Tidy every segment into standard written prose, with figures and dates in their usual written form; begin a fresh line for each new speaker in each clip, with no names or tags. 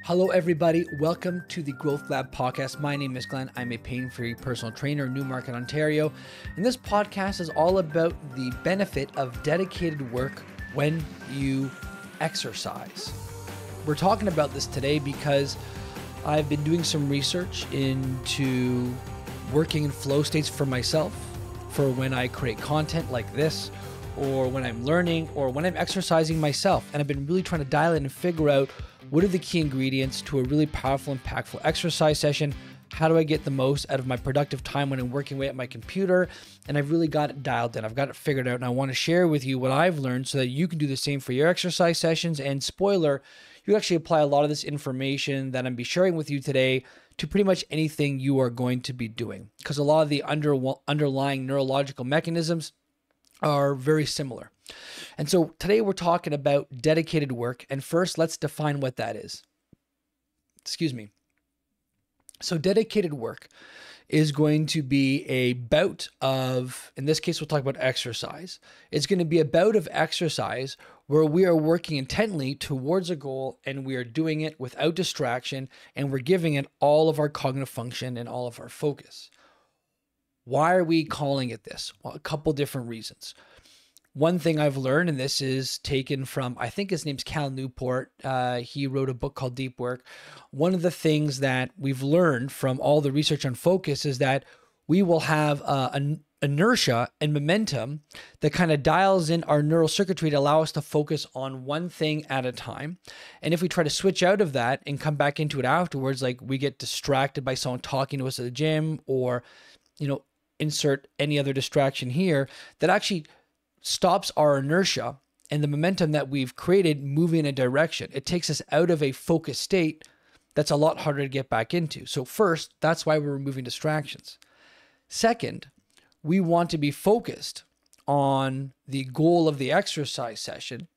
Hello, everybody. Welcome to the Growth Lab podcast. My name is Glen. I'm a pain-free personal trainer in Newmarket, Ontario. And this podcast is all about the benefit of dedicated work when you exercise. We're talking about this today because I've been doing some research into working in flow states for myself, for when I create content like this, or when I'm learning, or when I'm exercising myself. And I've been really trying to dial in and figure out what are the key ingredients to a really powerful, impactful exercise session. How do I get the most out of my productive time when I'm working away at my computer? And I've really got it dialed in. I've got it figured out, and I want to share with you what I've learned so that you can do the same for your exercise sessions. And spoiler, you actually apply a lot of this information that I'm be sharing with you today to pretty much anything you are going to be doing, because a lot of the underlying neurological mechanisms are very similar. And so today we're talking about dedicated work. And first, let's define what that is. Excuse me. So dedicated work is going to be a bout of, in this case, we'll talk about exercise. It's going to be a bout of exercise where we are working intently towards a goal, and we are doing it without distraction, and we're giving it all of our cognitive function and all of our focus. Why are we calling it this? Well, a couple different reasons. One thing I've learned, and this is taken from, I think his name's Cal Newport. He wrote a book called Deep Work. One of the things that we've learned from all the research on focus is that we will have an inertia and momentum that kind of dials in our neural circuitry to allow us to focus on one thing at a time. And if we try to switch out of that and come back into it afterwards, like we get distracted by someone talking to us at the gym, or, insert any other distraction here, that actually stops our inertia and the momentum that we've created moving in a direction. It takes us out of a focused state that's a lot harder to get back into. So first, that's why we're removing distractions. Second, we want to be focused on the goal of the exercise session,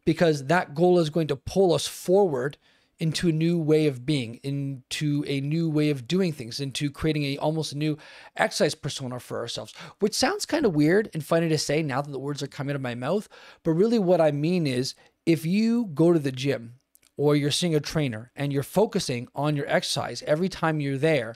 because that goal is going to pull us forward into a new way of being, into a new way of doing things, into creating almost a new exercise persona for ourselves, which sounds kind of weird and funny to say now that the words are coming out of my mouth. But really what I mean is, if you go to the gym or you're seeing a trainer and you're focusing on your exercise every time you're there,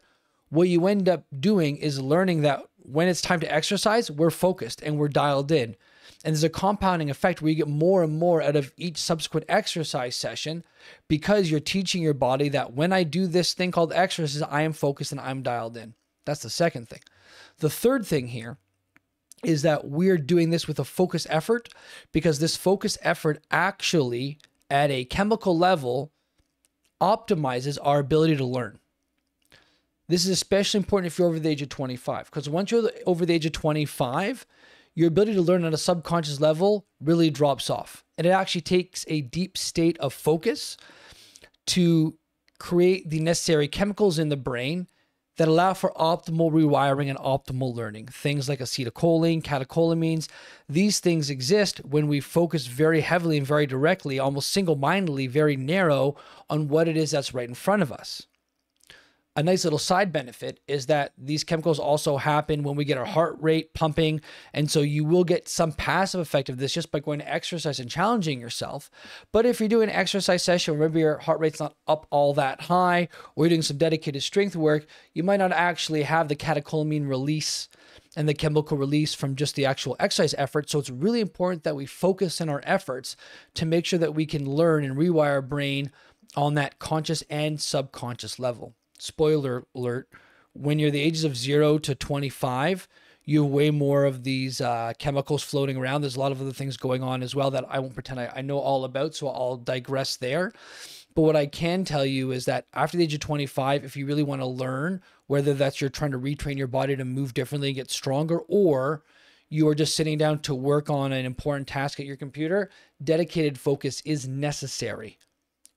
what you end up doing is learning that when it's time to exercise, we're focused and we're dialed in. And there's a compounding effect where you get more and more out of each subsequent exercise session, because you're teaching your body that when I do this thing called exercise, I am focused and I'm dialed in. That's the second thing. The third thing here is that we're doing this with a focus effort, because this focus effort actually, at a chemical level, optimizes our ability to learn. This is especially important if you're over the age of 25, because once you're over the age of 25, your ability to learn on a subconscious level really drops off. And it actually takes a deep state of focus to create the necessary chemicals in the brain that allow for optimal rewiring and optimal learning. Things like acetylcholine, catecholamines, these things exist when we focus very heavily and very directly, almost single-mindedly, very narrow on what it is that's right in front of us. A nice little side benefit is that these chemicals also happen when we get our heart rate pumping. And so you will get some passive effect of this just by going to exercise and challenging yourself. But if you're doing an exercise session, remember your heart rate's not up all that high, or you're doing some dedicated strength work, you might not actually have the catecholamine release and the chemical release from just the actual exercise effort. So it's really important that we focus in our efforts to make sure that we can learn and rewire our brain on that conscious and subconscious level. Spoiler alert, when you're the ages of 0 to 25, you have way more of these chemicals floating around. There's a lot of other things going on as well that I won't pretend I know all about, so I'll digress there. But what I can tell you is that after the age of 25, if you really want to learn, whether that's you're trying to retrain your body to move differently and get stronger, or you are just sitting down to work on an important task at your computer, dedicated focus is necessary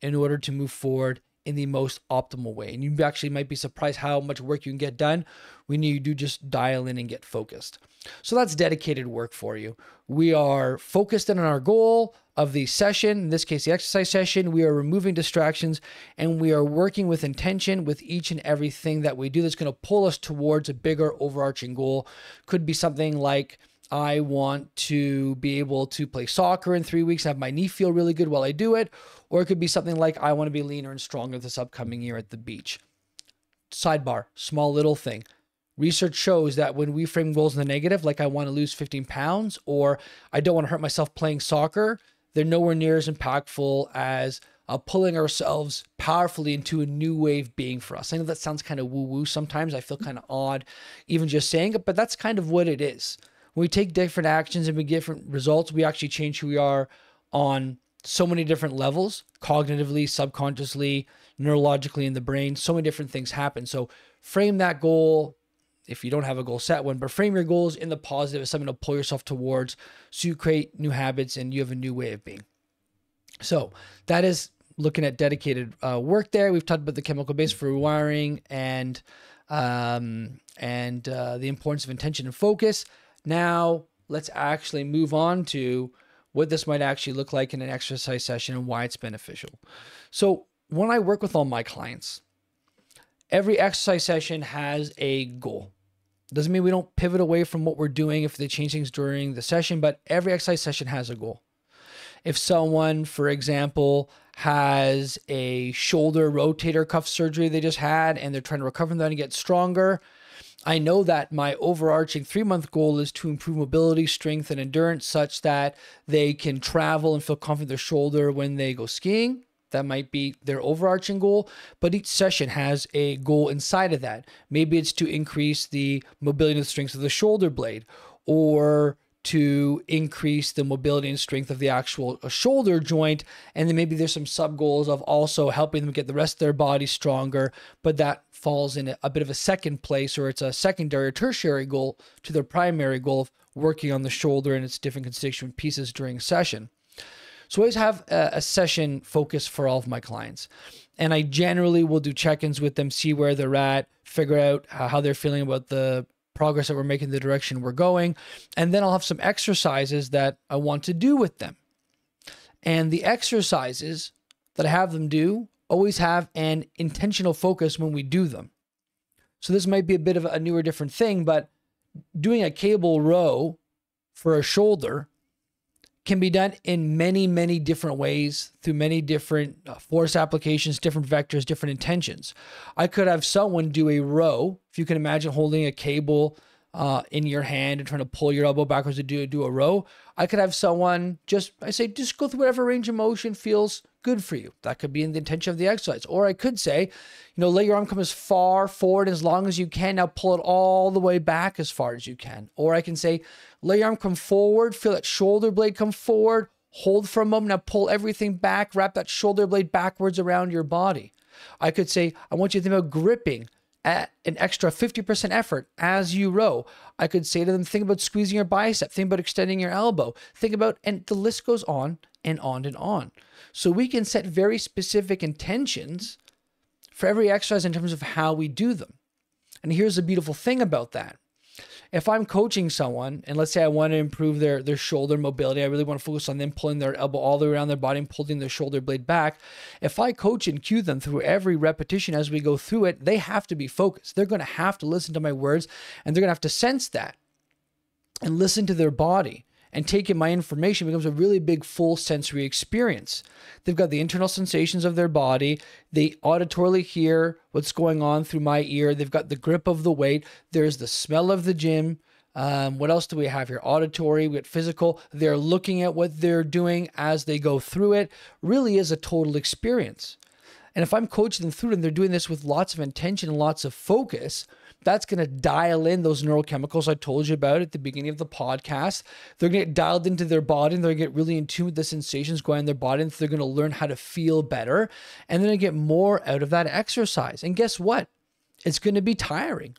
in order to move forward in the most optimal way. And you actually might be surprised how much work you can get done when you do just dial in and get focused. So that's dedicated work for you. We are focused in on our goal of the session, in this case, the exercise session. We are removing distractions, and we are working with intention with each and everything that we do that's going to pull us towards a bigger overarching goal. Could be something like I want to be able to play soccer in 3 weeks, have my knee feel really good while I do it. Or it could be something like, I want to be leaner and stronger this upcoming year at the beach. Sidebar, small little thing. Research shows that when we frame goals in the negative, like I want to lose 15 pounds, or I don't want to hurt myself playing soccer, they're nowhere near as impactful as pulling ourselves powerfully into a new way of being for us. I know that sounds kind of woo-woo sometimes. I feel kind of odd even just saying it, but that's kind of what it is. When we take different actions and we get different results, we actually change who we are on so many different levels, cognitively, subconsciously, neurologically in the brain. So many different things happen. So frame that goal. If you don't have a goal, set one, but frame your goals in the positive as something to pull yourself towards so you create new habits and you have a new way of being. So that is looking at dedicated work there. We've talked about the chemical base for rewiring and the importance of intention and focus. Now let's actually move on to what this might actually look like in an exercise session and why it's beneficial. So when I work with all my clients, every exercise session has a goal. Doesn't mean we don't pivot away from what we're doing if they change things during the session, but every exercise session has a goal. If someone, for example, has a shoulder rotator cuff surgery they just had and they're trying to recover from that and get stronger, I know that my overarching 3-month goal is to improve mobility, strength, and endurance such that they can travel and feel confident in their shoulder when they go skiing. That might be their overarching goal, but each session has a goal inside of that. Maybe it's to increase the mobility and strength of the shoulder blade, or to increase the mobility and strength of the actual shoulder joint. And then maybe there's some sub goals of also helping them get the rest of their body stronger, but that falls in a bit of a second place, or it's a secondary or tertiary goal to their primary goal of working on the shoulder and its different constituent pieces during a session. So I always have a session focus for all of my clients. And I generally will do check-ins with them, see where they're at, figure out how they're feeling about the progress that we're making, the direction we're going. And then I'll have some exercises that I want to do with them. And the exercises that I have them do always have an intentional focus when we do them. So this might be a bit of a newer, different thing, but doing a cable row for a shoulder can be done in many, many different ways through many different force applications, different vectors, different intentions. I could have someone do a row. If you can imagine holding a cable in your hand and trying to pull your elbow backwards to do a row. I could have someone just go through whatever range of motion feels good for you. That could be in the intention of the exercise. Or I could say, let your arm come as far forward as long as you can. Now pull it all the way back as far as you can. Or I can say, let your arm come forward, feel that shoulder blade come forward, hold for a moment, now pull everything back, wrap that shoulder blade backwards around your body. I could say, I want you to think about gripping at an extra 50% effort as you row. I could say to them, think about squeezing your bicep, think about extending your elbow, think about, and the list goes on and on and on. So we can set very specific intentions for every exercise in terms of how we do them. And here's the beautiful thing about that. If I'm coaching someone, and let's say I want to improve their shoulder mobility, I really want to focus on them pulling their elbow all the way around their body and pulling their shoulder blade back. If I coach and cue them through every repetition as we go through it, they have to be focused. They're going to have to listen to my words, and they're going to have to sense that and listen to their body. And taking my information becomes a really big full sensory experience. They've got the internal sensations of their body. They auditorily hear what's going on through my ear. They've got the grip of the weight. There's the smell of the gym. What else do we have here? Auditory, we got physical. They're looking at what they're doing as they go through it. Really is a total experience. And if I'm coaching them through it and they're doing this with lots of intention and lots of focus, that's going to dial in those neurochemicals I told you about at the beginning of the podcast. They're going to get dialed into their body, and they're going to get really in tune with the sensations going on in their body, and they're going to learn how to feel better, and they're going to get more out of that exercise. And guess what? It's going to be tiring.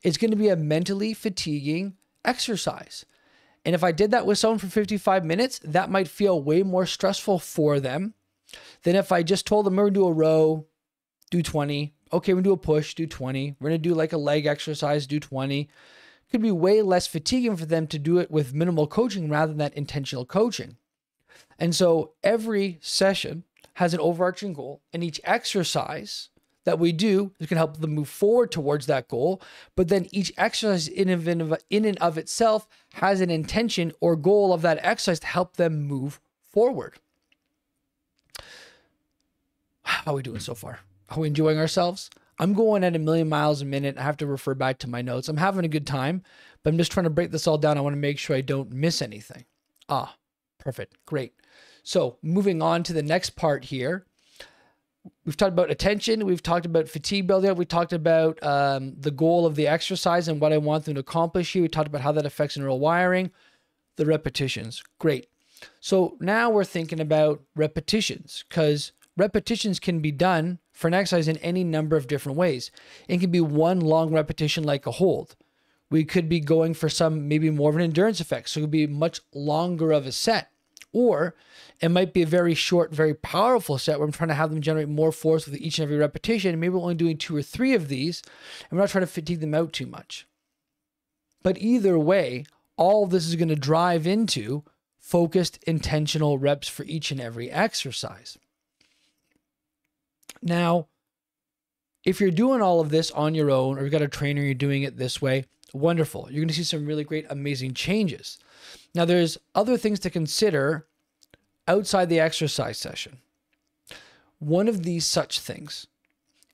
It's going to be a mentally fatiguing exercise. And if I did that with someone for 55 minutes, that might feel way more stressful for them than if I just told them, we're going to do a row, do 20. Okay, we're going to do a push, do 20. We're going to do like a leg exercise, do 20. It could be way less fatiguing for them to do it with minimal coaching rather than that intentional coaching. And so every session has an overarching goal, and each exercise that we do is going to help them move forward towards that goal. But then each exercise in and of itself has an intention or goal of that exercise to help them move forward. How are we doing so far? Are we enjoying ourselves? I'm going at 1,000,000 miles a minute. I have to refer back to my notes. I'm having a good time, but I'm just trying to break this all down. I want to make sure I don't miss anything. Perfect. Great. So moving on to the next part here. We've talked about attention. We've talked about fatigue buildup. We talked about the goal of the exercise and what I want them to accomplish here. We talked about how that affects neural wiring, the repetitions. Great. So now we're thinking about repetitions, because repetitions can be done for an exercise in any number of different ways. It can be one long repetition like a hold. We could be going for some maybe more of an endurance effect, so it could be much longer of a set. Or it might be a very short, very powerful set where I'm trying to have them generate more force with each and every repetition. And maybe we're only doing 2 or 3 of these, and we're not trying to fatigue them out too much. But either way, all of this is going to drive into focused, intentional reps for each and every exercise. Now, if you're doing all of this on your own, or you've got a trainer, you're doing it this way, wonderful. You're going to see some really great, amazing changes. Now, there's other things to consider outside the exercise session. One of these such things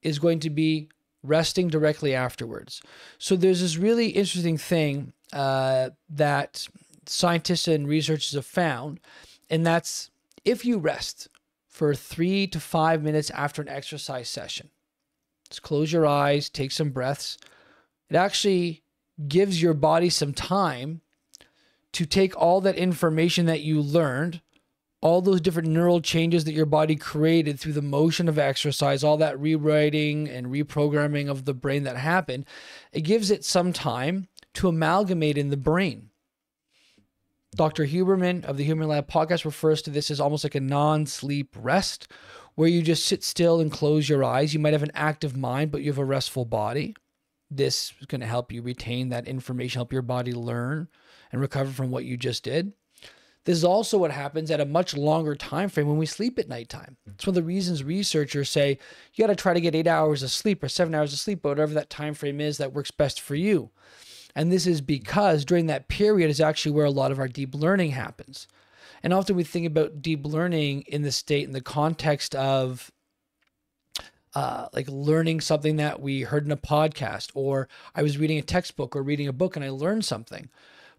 is going to be resting directly afterwards. So there's this really interesting thing that scientists and researchers have found, and that's if you rest for 3 to 5 minutes after an exercise session, just close your eyes, take some breaths. It actually gives your body some time to take all that information that you learned, all those different neural changes that your body created through the motion of exercise, all that rewriting and reprogramming of the brain that happened. It gives it some time to amalgamate in the brain. Dr. Huberman of the Human Lab podcast refers to this as almost like a non-sleep rest, where you just sit still and close your eyes. You might have an active mind, but you have a restful body. This is going to help you retain that information, help your body learn and recover from what you just did. This is also what happens at a much longer time frame when we sleep at nighttime. It's one of the reasons researchers say you got to try to get 8 hours of sleep or 7 hours of sleep, or whatever that time frame is that works best for you. And this is because during that period is actually where a lot of our deep learning happens. And often we think about deep learning in the context of like learning something that we heard in a podcast, or I was reading a textbook or reading a book and I learned something.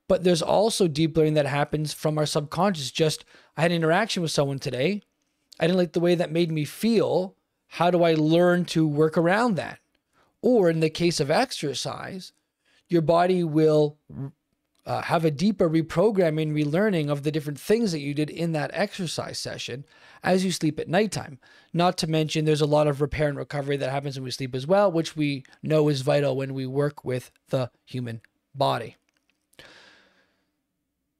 But there's also deep learning that happens from our subconscious. Just, I had an interaction with someone today. I didn't like the way that made me feel. How do I learn to work around that? Or in the case of exercise, your body will have a deeper reprogramming, relearning of the different things that you did in that exercise session as you sleep at nighttime. Not to mention, there's a lot of repair and recovery that happens when we sleep as well, which we know is vital when we work with the human body.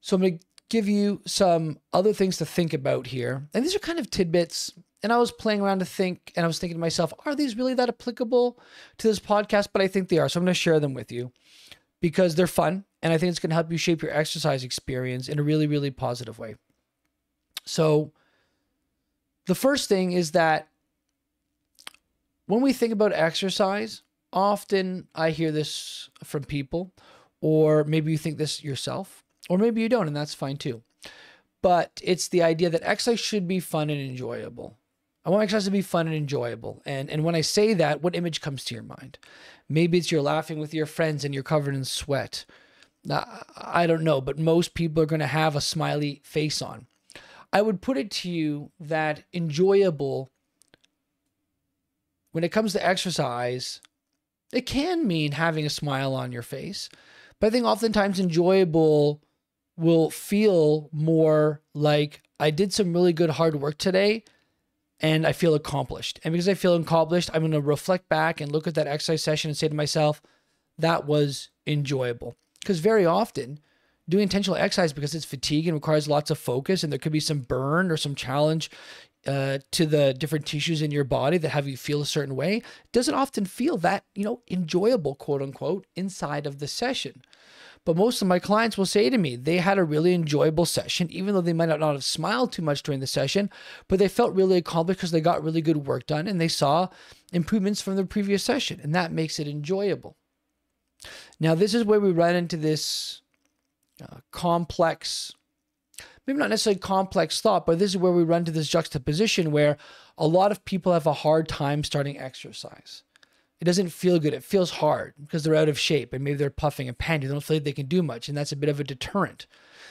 So I'm going to give you some other things to think about here. And these are kind of tidbits. And I was playing around to think, and I was thinking to myself, are these really that applicable to this podcast? But I think they are. So I'm going to share them with you because they're fun. And I think it's going to help you shape your exercise experience in a really, really positive way. So the first thing is that when we think about exercise, often I hear this from people, or maybe you think this yourself, or maybe you don't, and that's fine too. But it's the idea that exercise should be fun and enjoyable. I want exercise to be fun and enjoyable. And when I say that, what image comes to your mind? Maybe it's you're laughing with your friends and you're covered in sweat. I don't know, but most people are going to have a smiley face on. I would put it to you that enjoyable, when it comes to exercise, it can mean having a smile on your face. But I think oftentimes enjoyable will feel more like I did some really good hard work today and I feel accomplished. And because I feel accomplished, I'm going to reflect back and look at that exercise session and say to myself, that was enjoyable. Because very often doing intentional exercise, because it's fatigue and requires lots of focus, and there could be some burn or some challenge to the different tissues in your body that have you feel a certain way, it doesn't often feel that, enjoyable, quote unquote, inside of the session. But most of my clients will say to me, they had a really enjoyable session, even though they might not have smiled too much during the session, but they felt really accomplished because they got really good work done and they saw improvements from the previous session, and that makes it enjoyable. Now, this is where we run into this complex, maybe not necessarily complex thought, but this is where we run to this juxtaposition where a lot of people have a hard time starting exercise. It doesn't feel good. It feels hard because they're out of shape and maybe they're puffing and panting. They don't feel like they can do much, and that's a bit of a deterrent.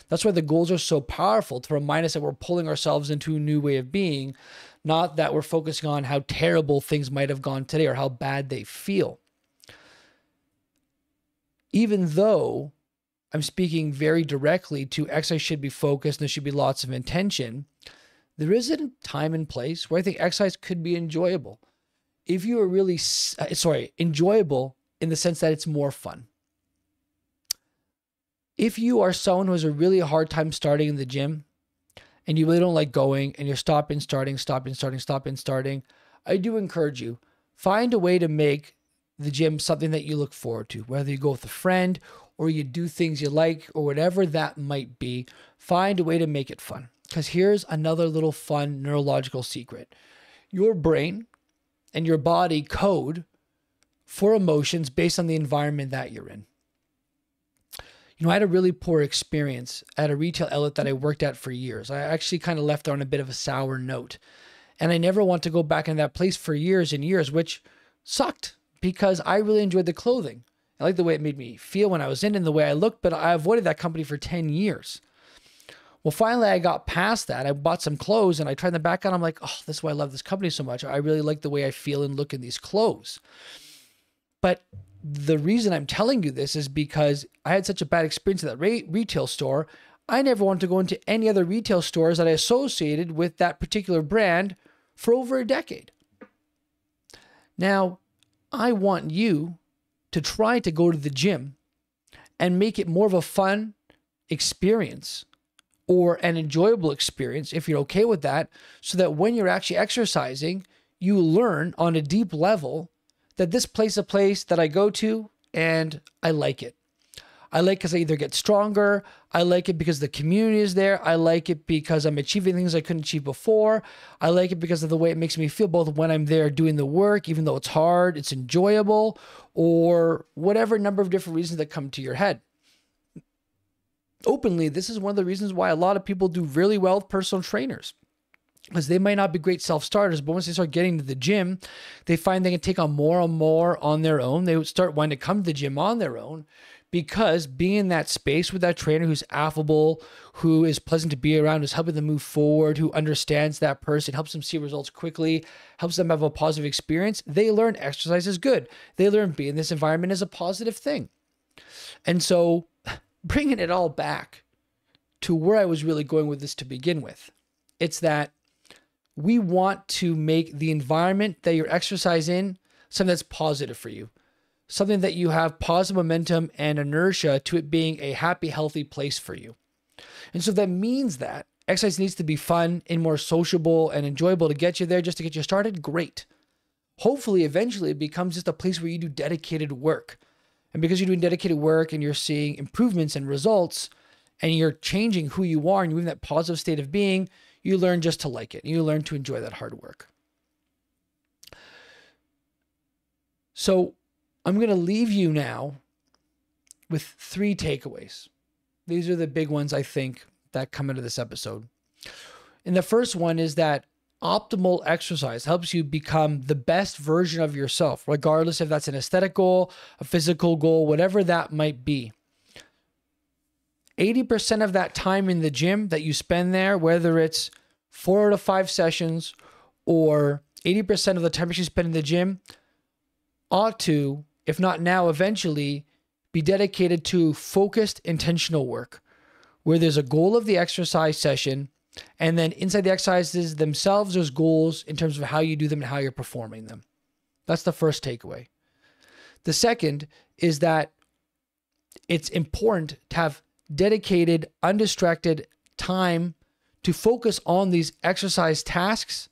That's why the goals are so powerful, to remind us that we're pulling ourselves into a new way of being, not that we're focusing on how terrible things might have gone today or how bad they feel. Even though I'm speaking very directly to exercise should be focused and there should be lots of intention, there is a time and place where I think exercise could be enjoyable. If you are really, enjoyable in the sense that it's more fun. If you are someone who has a really hard time starting in the gym and you really don't like going and you're stopping, starting, I do encourage you, find a way to make the gym something that you look forward to, whether you go with a friend or you do things you like or whatever that might be. Find a way to make it fun. Because here's another little fun neurological secret. Your brain and your body code for emotions based on the environment that you're in. You know, I had a really poor experience at a retail outlet that I worked at for years. I actually kind of left on a bit of a sour note. And I never want to go back in that place for years and years, which sucked because I really enjoyed the clothing. I liked the way it made me feel when I was in and the way I looked, but I avoided that company for 10 years. Well, finally, I got past that. I bought some clothes and I tried them back on. I'm like, oh, that's why I love this company so much. I really like the way I feel and look in these clothes. But the reason I'm telling you this is because I had such a bad experience at that retail store. I never wanted to go into any other retail stores that I associated with that particular brand for over a decade. Now, I want you to try to go to the gym and make it more of a fun experience or an enjoyable experience, if you're okay with that, so that when you're actually exercising, you learn on a deep level that this place is a place that I go to and I like it. I like it because I either get stronger, I like it because the community is there, I like it because I'm achieving things I couldn't achieve before, I like it because of the way it makes me feel both when I'm there doing the work, even though it's hard, it's enjoyable, or whatever number of different reasons that come to your head. Openly, this is one of the reasons why a lot of people do really well with personal trainers, because they might not be great self-starters, but once they start getting to the gym, they find they can take on more and more on their own. They would start wanting to come to the gym on their own because being in that space with that trainer who's affable, who is pleasant to be around, who's helping them move forward, who understands that person, helps them see results quickly, helps them have a positive experience, they learn exercise is good. They learn being in this environment is a positive thing. And so bringing it all back to where I was really going with this to begin with, it's that we want to make the environment that you're exercising in something that's positive for you, something that you have positive momentum and inertia to it being a happy, healthy place for you. And so that means that exercise needs to be fun and more sociable and enjoyable to get you there, just to get you started. Great. Hopefully, eventually it becomes just a place where you do dedicated work. And because you're doing dedicated work and you're seeing improvements and results and you're changing who you are and you're in that positive state of being, you learn just to like it. You learn to enjoy that hard work. So I'm going to leave you now with 3 takeaways. These are the big ones I think that come into this episode. And the first one is that optimal exercise helps you become the best version of yourself, regardless if that's an aesthetic goal, a physical goal, whatever that might be. 80% of that time in the gym that you spend there, whether it's 4 to 5 sessions or 80% of the time you spend in the gym, ought to, if not now, eventually be dedicated to focused, intentional work, where there's a goal of the exercise session, and then inside the exercises themselves, there's goals in terms of how you do them and how you're performing them. That's the first takeaway. The second is that it's important to have dedicated, undistracted time to focus on these exercise tasks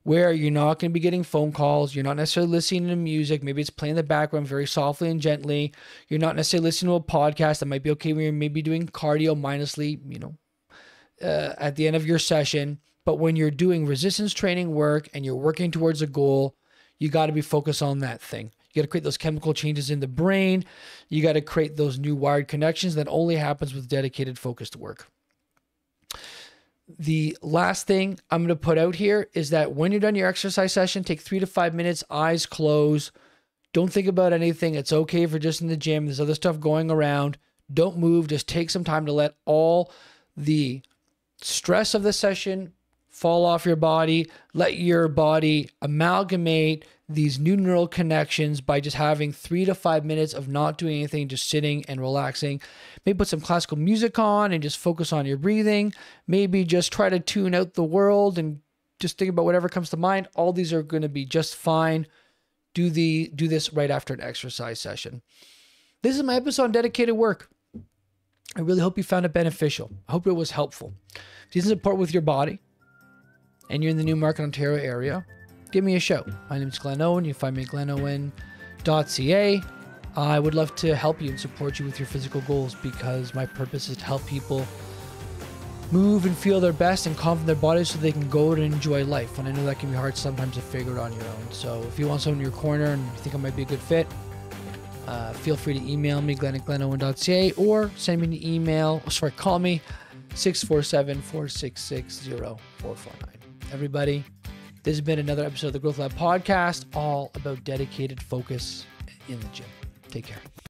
where you're not going to be getting phone calls. You're not necessarily listening to music. Maybe it's playing in the background very softly and gently. You're not necessarily listening to a podcast. That might be okay when you're maybe doing cardio mindlessly, at the end of your session. But when you're doing resistance training work and you're working towards a goal, you got to be focused on that thing. You got to create those chemical changes in the brain. You got to create those new wired connections. That only happens with dedicated, focused work. The last thing I'm going to put out here is that when you're done your exercise session, take 3 to 5 minutes, eyes closed. Don't think about anything. It's okay if you're just in the gym. There's other stuff going around. Don't move. Just take some time to let all the stress of the session fall off your body. Let your body amalgamate these new neural connections by just having 3 to 5 minutes of not doing anything, just sitting and relaxing. Maybe put some classical music on and just focus on your breathing. Maybe just try to tune out the world and just think about whatever comes to mind. All these are going to be just fine. Do this right after an exercise session. This is my episode on dedicated work. I really hope you found it beneficial. I hope it was helpful. If you need support with your body and you're in the Newmarket, Ontario area, give me a shout. My name is Glen Owen. You can find me at glenowen.ca. I would love to help you and support you with your physical goals, because my purpose is to help people move and feel their best and confident in their bodies so they can go and enjoy life. And I know that can be hard sometimes to figure it on your own. So if you want someone in your corner and you think I might be a good fit, feel free to email me, glen@glenowen.ca, or send me an email. Call me, 647-466-0449. Everybody, this has been another episode of the Growth Lab podcast, all about dedicated focus in the gym. Take care.